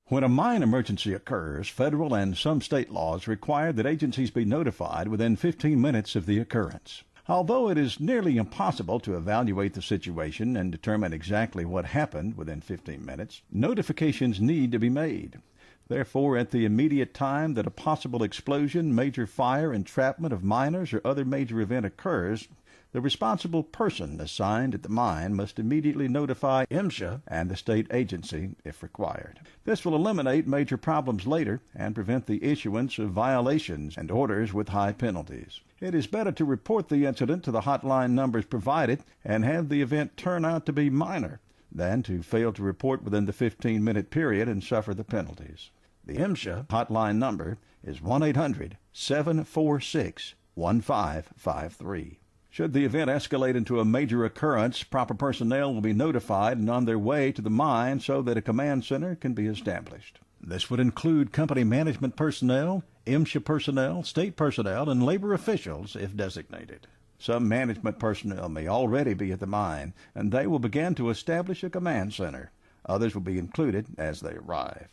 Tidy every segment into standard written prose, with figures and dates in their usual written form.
When a mine emergency occurs, federal and some state laws require that agencies be notified within 15 minutes of the occurrence. Although it is nearly impossible to evaluate the situation and determine exactly what happened within 15 minutes, notifications need to be made. Therefore, at the immediate time that a possible explosion, major fire, entrapment of miners, or other major event occurs, the responsible person assigned at the mine must immediately notify MSHA and the state agency if required. This will eliminate major problems later and prevent the issuance of violations and orders with high penalties. It is better to report the incident to the hotline numbers provided and have the event turn out to be minor than to fail to report within the 15-minute period and suffer the penalties. The MSHA hotline number is 1-800-746-1553. Should the event escalate into a major occurrence, proper personnel will be notified and on their way to the mine so that a command center can be established. This would include company management personnel, MSHA personnel, state personnel, and labor officials if designated. Some management personnel may already be at the mine, and they will begin to establish a command center. Others will be included as they arrive.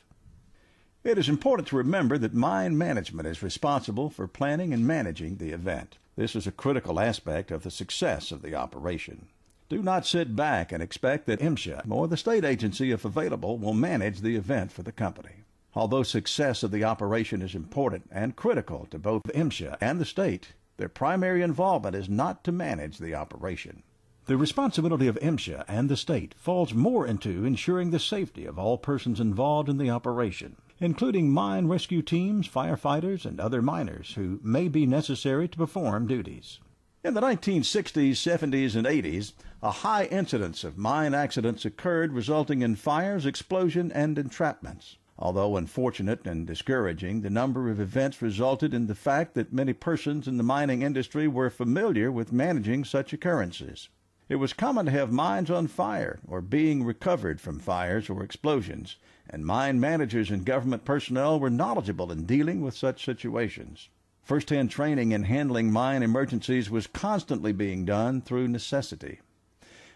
It is important to remember that mine management is responsible for planning and managing the event. This is a critical aspect of the success of the operation. Do not sit back and expect that MSHA or the state agency, if available, will manage the event for the company. Although success of the operation is important and critical to both MSHA and the state, their primary involvement is not to manage the operation. The responsibility of MSHA and the state falls more into ensuring the safety of all persons involved in the operation, including mine rescue teams, firefighters, and other miners who may be necessary to perform duties. In the 1960s, 70s, and 80s, a high incidence of mine accidents occurred, resulting in fires, explosion, and entrapments. Although unfortunate and discouraging, the number of events resulted in the fact that many persons in the mining industry were familiar with managing such occurrences. It was common to have mines on fire or being recovered from fires or explosions, and mine managers and government personnel were knowledgeable in dealing with such situations. First-hand training in handling mine emergencies was constantly being done through necessity.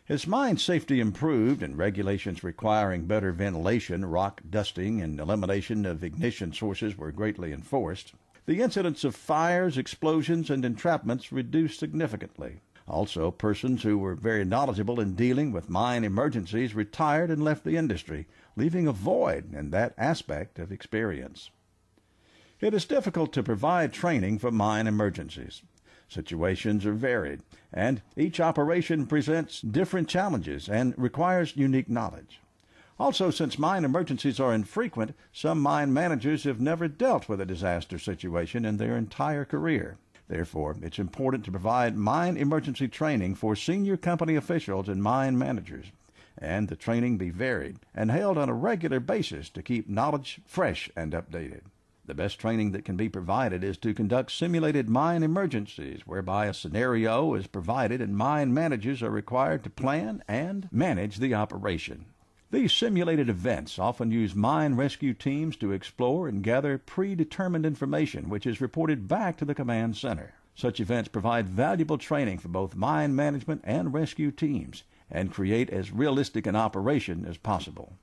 As mine safety improved and regulations requiring better ventilation, rock dusting, and elimination of ignition sources were greatly enforced, the incidence of fires, explosions, and entrapments reduced significantly. Also, persons who were very knowledgeable in dealing with mine emergencies retired and left the industry, leaving a void in that aspect of experience. It is difficult to provide training for mine emergencies. Situations are varied, and each operation presents different challenges and requires unique knowledge. Also, since mine emergencies are infrequent, some mine managers have never dealt with a disaster situation in their entire career. Therefore, it's important to provide mine emergency training for senior company officials and mine managers, and the training be varied and held on a regular basis to keep knowledge fresh and updated. The best training that can be provided is to conduct simulated mine emergencies, whereby a scenario is provided and mine managers are required to plan and manage the operation. These simulated events often use mine rescue teams to explore and gather predetermined information, which is reported back to the command center. Such events provide valuable training for both mine management and rescue teams and create as realistic an operation as possible.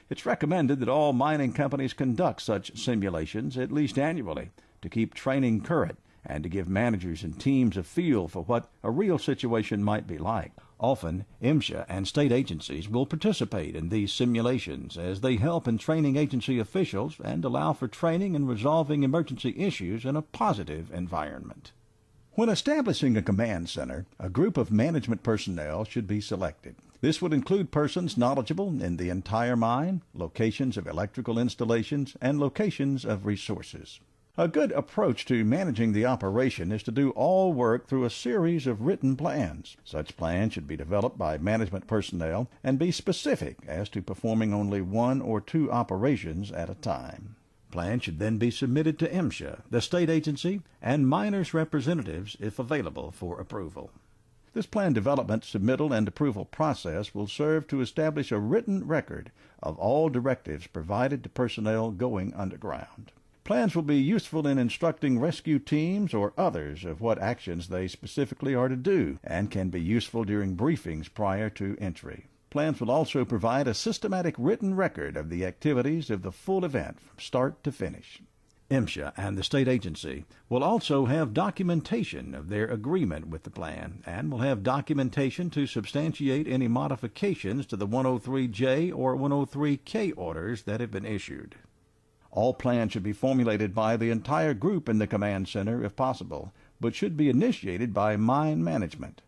It's recommended that all mining companies conduct such simulations at least annually to keep training current and to give managers and teams a feel for what a real situation might be like. Often, MSHA and state agencies will participate in these simulations as they help in training agency officials and allow for training and resolving emergency issues in a positive environment. When establishing a command center, a group of management personnel should be selected. This would include persons knowledgeable in the entire mine, locations of electrical installations, and locations of resources. A good approach to managing the operation is to do all work through a series of written plans. Such plans should be developed by management personnel and be specific as to performing only one or two operations at a time. Plans should then be submitted to MSHA, the state agency, and miners' representatives if available for approval. This plan development, submittal, and approval process will serve to establish a written record of all directives provided to personnel going underground. Plans will be useful in instructing rescue teams or others of what actions they specifically are to do and can be useful during briefings prior to entry. Plans will also provide a systematic written record of the activities of the full event from start to finish. MSHA and the state agency will also have documentation of their agreement with the plan and will have documentation to substantiate any modifications to the 103J or 103K orders that have been issued. All plans should be formulated by the entire group in the command center if possible, but should be initiated by mine management.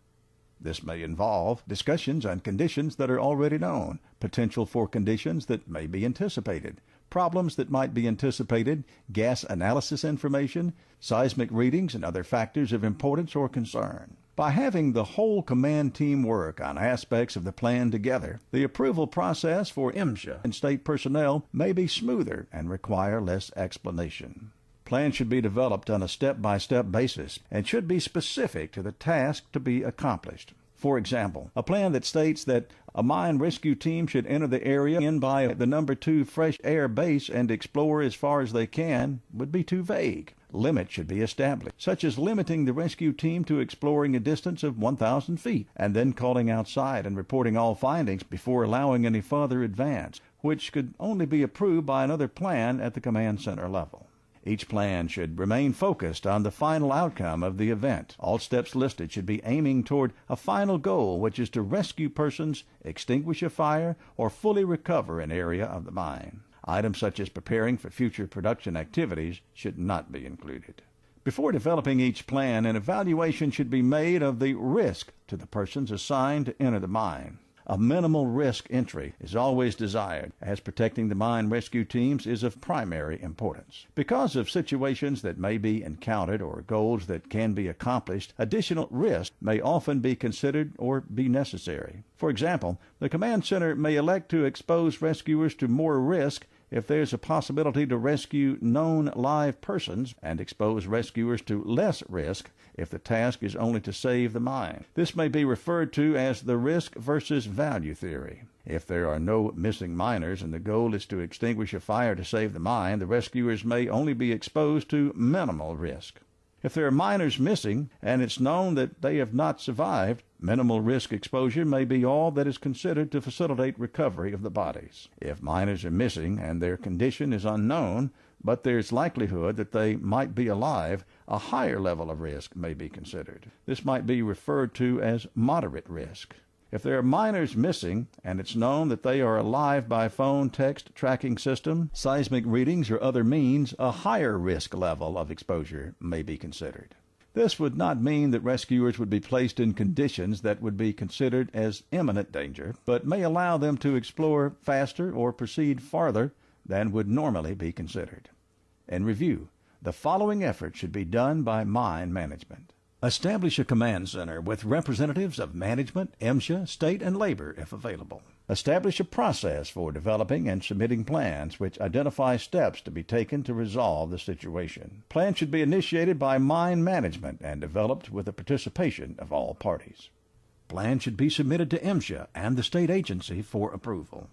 This may involve discussions on conditions that are already known, potential for conditions that may be anticipated, problems that might be anticipated, gas analysis information, seismic readings, and other factors of importance or concern. By having the whole command team work on aspects of the plan together, the approval process for MSHA and state personnel may be smoother and require less explanation. Plans should be developed on a step-by-step basis and should be specific to the task to be accomplished. For example, a plan that states that a mine rescue team should enter the area in by the number 2 fresh air base and explore as far as they can would be too vague. Limits should be established, such as limiting the rescue team to exploring a distance of 1,000 feet and then calling outside and reporting all findings before allowing any further advance, which could only be approved by another plan at the command center level. Each plan should remain focused on the final outcome of the event. All steps listed should be aiming toward a final goal, which is to rescue persons, extinguish a fire, or fully recover an area of the mine. Items such as preparing for future production activities should not be included. Before developing each plan, an evaluation should be made of the risk to the persons assigned to enter the mine. A minimal risk entry is always desired, as protecting the mine rescue teams is of primary importance. Because of situations that may be encountered or goals that can be accomplished, additional risk may often be considered or be necessary. For example, the command center may elect to expose rescuers to more risk if there's a possibility to rescue known live persons and expose rescuers to less risk if the task is only to save the mine. This may be referred to as the risk versus value theory. If there are no missing miners and the goal is to extinguish a fire to save the mine, the rescuers may only be exposed to minimal risk. If there are miners missing and it's known that they have not survived, minimal risk exposure may be all that is considered to facilitate recovery of the bodies. If miners are missing and their condition is unknown, but there's likelihood that they might be alive, a higher level of risk may be considered. This might be referred to as moderate risk. If there are miners missing and it's known that they are alive by phone, text, tracking system, seismic readings, or other means, a higher risk level of exposure may be considered. This would not mean that rescuers would be placed in conditions that would be considered as imminent danger, but may allow them to explore faster or proceed farther than would normally be considered. In review, the following efforts should be done by mine management. Establish a command center with representatives of management, MSHA, state, and labor if available. Establish a process for developing and submitting plans which identify steps to be taken to resolve the situation. Plans should be initiated by mine management and developed with the participation of all parties. Plans should be submitted to MSHA and the state agency for approval.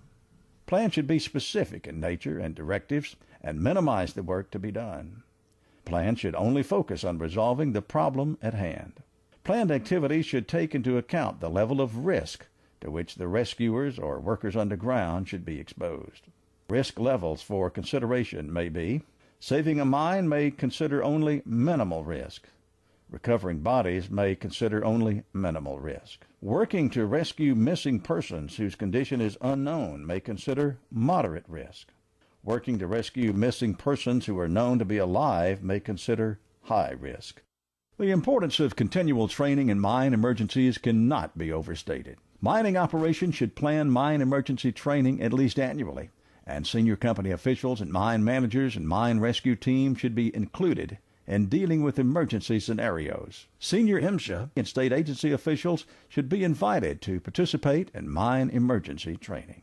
Plans should be specific in nature and directives and minimize the work to be done. Plans should only focus on resolving the problem at hand. Planned activities should take into account the level of risk to which the rescuers or workers underground should be exposed. Risk levels for consideration may be: saving a mine may consider only minimal risk. Recovering bodies may consider only minimal risk. Working to rescue missing persons whose condition is unknown may consider moderate risk. Working to rescue missing persons who are known to be alive may consider high risk. The importance of continual training in mine emergencies cannot be overstated. Mining operations should plan mine emergency training at least annually, and senior company officials and mine managers and mine rescue teams should be included in dealing with emergency scenarios. Senior MSHA and state agency officials should be invited to participate in mine emergency training.